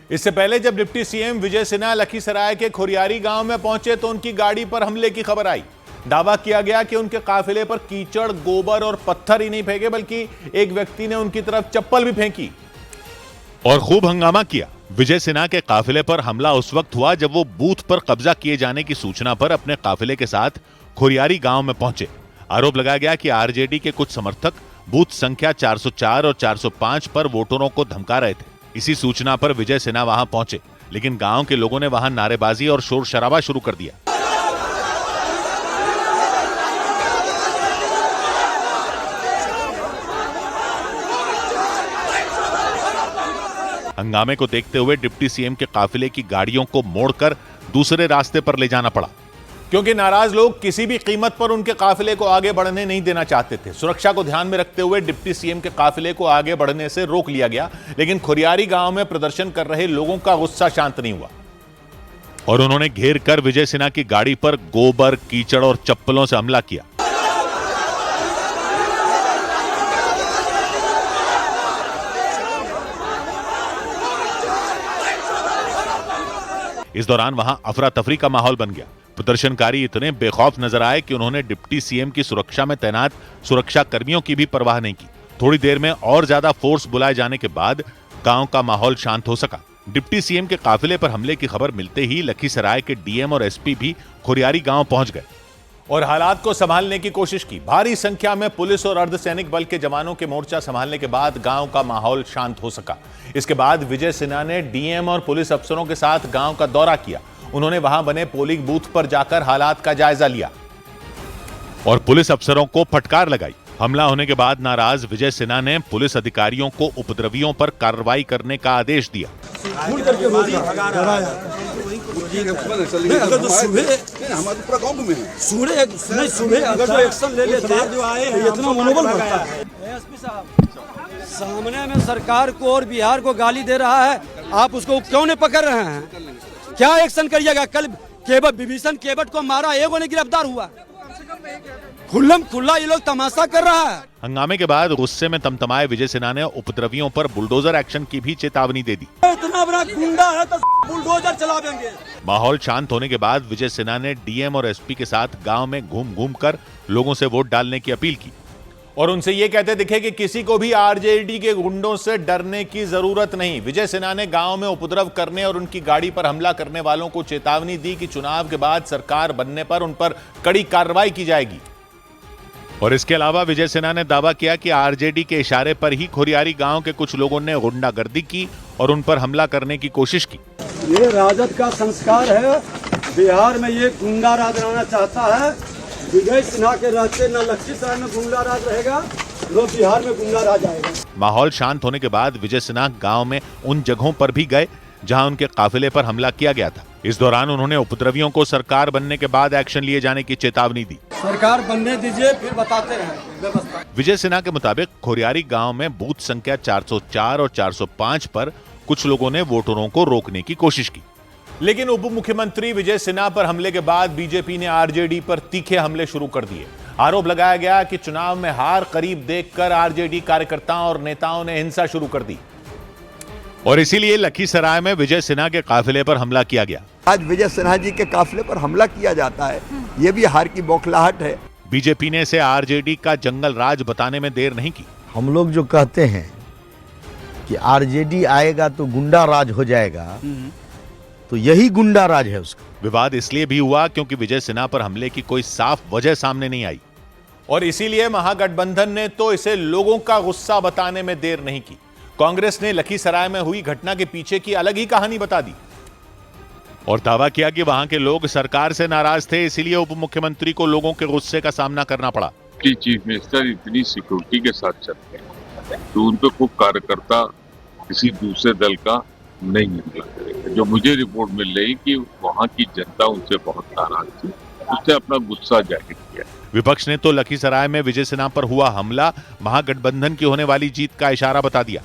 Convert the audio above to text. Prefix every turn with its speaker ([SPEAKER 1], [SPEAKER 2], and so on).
[SPEAKER 1] इससे पहले जब डिप्टी सीएम विजय सिन्हा लखीसराय के खोरियारी गांव में पहुंचे तो उनकी गाड़ी पर हमले की खबर आई। दावा किया गया कि उनके काफिले पर कीचड़, गोबर और पत्थर ही नहीं फेंके बल्कि एक व्यक्ति ने उनकी तरफ चप्पल भी फेंकी और खूब हंगामा किया। विजय सिन्हा के काफिले पर हमला उस वक्त हुआ जब वो बूथ पर कब्जा किए जाने की सूचना पर अपने काफिले के साथ खोरियारी गांव में पहुंचे। आरोप लगाया गया कि आरजेडी के कुछ समर्थक बूथ संख्या 404 और 405 पर वोटरों को धमका रहे थे। इसी सूचना पर विजय सिन्हा वहां पहुंचे, लेकिन गांव के लोगों ने वहां नारेबाजी और शोर शराबा शुरू कर दिया। हंगामे को देखते हुए डिप्टी सीएम के काफिले की गाड़ियों को मोड़कर दूसरे रास्ते पर ले जाना पड़ा, क्योंकि नाराज लोग किसी भी कीमत पर उनके काफिले को आगे बढ़ने नहीं देना चाहते थे। सुरक्षा को ध्यान में रखते हुए डिप्टी सीएम के काफिले को आगे बढ़ने से रोक लिया गया, लेकिन खोरियारी गांव में प्रदर्शन कर रहे लोगों का गुस्सा शांत नहीं हुआ और उन्होंने घेर कर विजय सिन्हा की गाड़ी पर गोबर, कीचड़ और चप्पलों से हमला किया। इस दौरान वहां अफरा तफरी का माहौल बन गया। प्रदर्शनकारी इतने बेखौफ नजर आए कि उन्होंने डिप्टी सीएम की सुरक्षा में तैनात सुरक्षा कर्मियों की भी परवाह नहीं की। थोड़ी देर में और ज्यादा फोर्स बुलाए जाने के बाद गांव का माहौल शांत हो सका। डिप्टी सीएम के काफिले पर हमले की खबर मिलते ही लखीसराय के डीएम और एसपी भी खोरियारी गांव पहुंच गए और हालात को संभालने की कोशिश की। भारी संख्या में पुलिस और अर्धसैनिक बल के जवानों के मोर्चा संभालने के बाद गांव का माहौल शांत हो सका। इसके बाद विजय सिन्हा ने डीएम और पुलिस अफसरों के साथ गांव का दौरा किया। उन्होंने वहां बने पोलिंग बूथ पर जाकर हालात का जायजा लिया और पुलिस अफसरों को फटकार लगाई। हमला होने के बाद नाराज विजय सिन्हा ने पुलिस अधिकारियों को उपद्रवियों पर कार्रवाई करने का आदेश दिया।
[SPEAKER 2] अगर सुबह अगर जो एक्शन ले लेते जो आए इतना मनोबल बढ़ता है। एसपी साहब सामने में सरकार को और बिहार को गाली दे रहा है, आप उसको क्यों नहीं पकड़ रहे हैं? क्या एक्शन करिएगा? कल केवट विभीषण केवट को मारा, एगो ने गिरफ्तार हुआ। खुल्लम खुल्ला ये लोग तमाशा कर रहा है।
[SPEAKER 1] हंगामे के बाद गुस्से में तमतमाए विजय सिन्हा ने उपद्रवियों पर बुलडोजर एक्शन की भी चेतावनी दे दी।
[SPEAKER 2] इतना बड़ा गुंडा है तो बुलडोजर चला देंगे।
[SPEAKER 1] माहौल शांत होने के बाद विजय सिन्हा ने डीएम और एसपी के साथ गांव में घूम घूम कर लोगों से वोट डालने की अपील की और उनसे ये कहते दिखे कि किसी को भी आरजेडी के गुंडों से डरने की जरूरत नहीं। विजय सिन्हा ने गांव में उपद्रव करने और उनकी गाड़ी पर हमला करने वालों को चेतावनी दी कि चुनाव के बाद सरकार बनने पर उन पर कड़ी कार्रवाई की जाएगी। और इसके अलावा विजय सिन्हा ने दावा किया कि आरजेडी के इशारे पर ही खोरियारी गांव के कुछ लोगों ने गुंडागर्दी की और उन पर हमला करने की कोशिश की।
[SPEAKER 2] ये राजद का संस्कार है। बिहार में ये गुंडा राज रहना चाहता है। विजय सिन्हा के रहते न लखीसराय में गुंडा राज रहेगा, न बिहार में गुंडा राज आएगा।
[SPEAKER 1] माहौल शांत होने के बाद विजय सिन्हा गांव में उन जगहों पर भी गए जहां उनके काफिले पर हमला किया गया था। इस दौरान उन्होंने उपद्रवियों को सरकार बनने के बाद एक्शन लिए जाने की चेतावनी दी।
[SPEAKER 2] सरकार बनने दीजिए, फिर बताते हैं व्यवस्था।
[SPEAKER 1] विजय सिन्हा के मुताबिक खोरियारी गांव में बूथ संख्या 404 और 405 पर कुछ लोगों ने वोटरों को रोकने की कोशिश की, लेकिन उप मुख्यमंत्री विजय सिन्हा पर हमले के बाद बीजेपी ने आरजेडी पर तीखे हमले शुरू कर दिए। आरोप लगाया गया कि चुनाव में हार करीब देखकर आरजेडी कार्यकर्ताओं और नेताओं ने हिंसा शुरू कर दी और इसीलिए लखीसराय में विजय सिन्हा के काफिले पर हमला किया गया।
[SPEAKER 3] आज विजय सिन्हा जी के काफिले पर हमला किया जाता है, ये भी हार की बौखलाहट है।
[SPEAKER 1] बीजेपी ने इसे आरजेडी का जंगल राज बताने में देर नहीं की।
[SPEAKER 4] हम लोग जो कहते हैं कि आरजेडी आएगा तो गुंडा राज हो जाएगा, तो यही गुंडा राज है उसका।
[SPEAKER 1] विवाद इसलिए भी हुआ क्योंकि विजय सिन्हा पर हमले की कोई साफ वजह सामने नहीं आई और इसीलिए महागठबंधन ने तो इसे लोगों का गुस्सा बताने में देर नहीं की। कांग्रेस ने लखीसराय में हुई घटना के पीछे की अलग ही कहानी बता दी और दावा किया कि वहां के लोग सरकार से नाराज थे, इसीलिए उप मुख्यमंत्री को लोगों के गुस्से का सामना करना पड़ा।
[SPEAKER 5] चीफ मिनिस्टर इतनी सिक्योरिटी के साथ चलते हैं तो उन पे कोई कार्यकर्ता किसी दूसरे दल का नहीं निकला करेगा। जो मुझे रिपोर्ट मिल रही कि वहाँ की जनता उनसे बहुत नाराज थी, उसने अपना गुस्सा जाहिर किया।
[SPEAKER 1] विपक्ष ने तो लखीसराय में विजय सिन्हा पर हुआ हमला महागठबंधन की होने वाली जीत का इशारा बता दिया।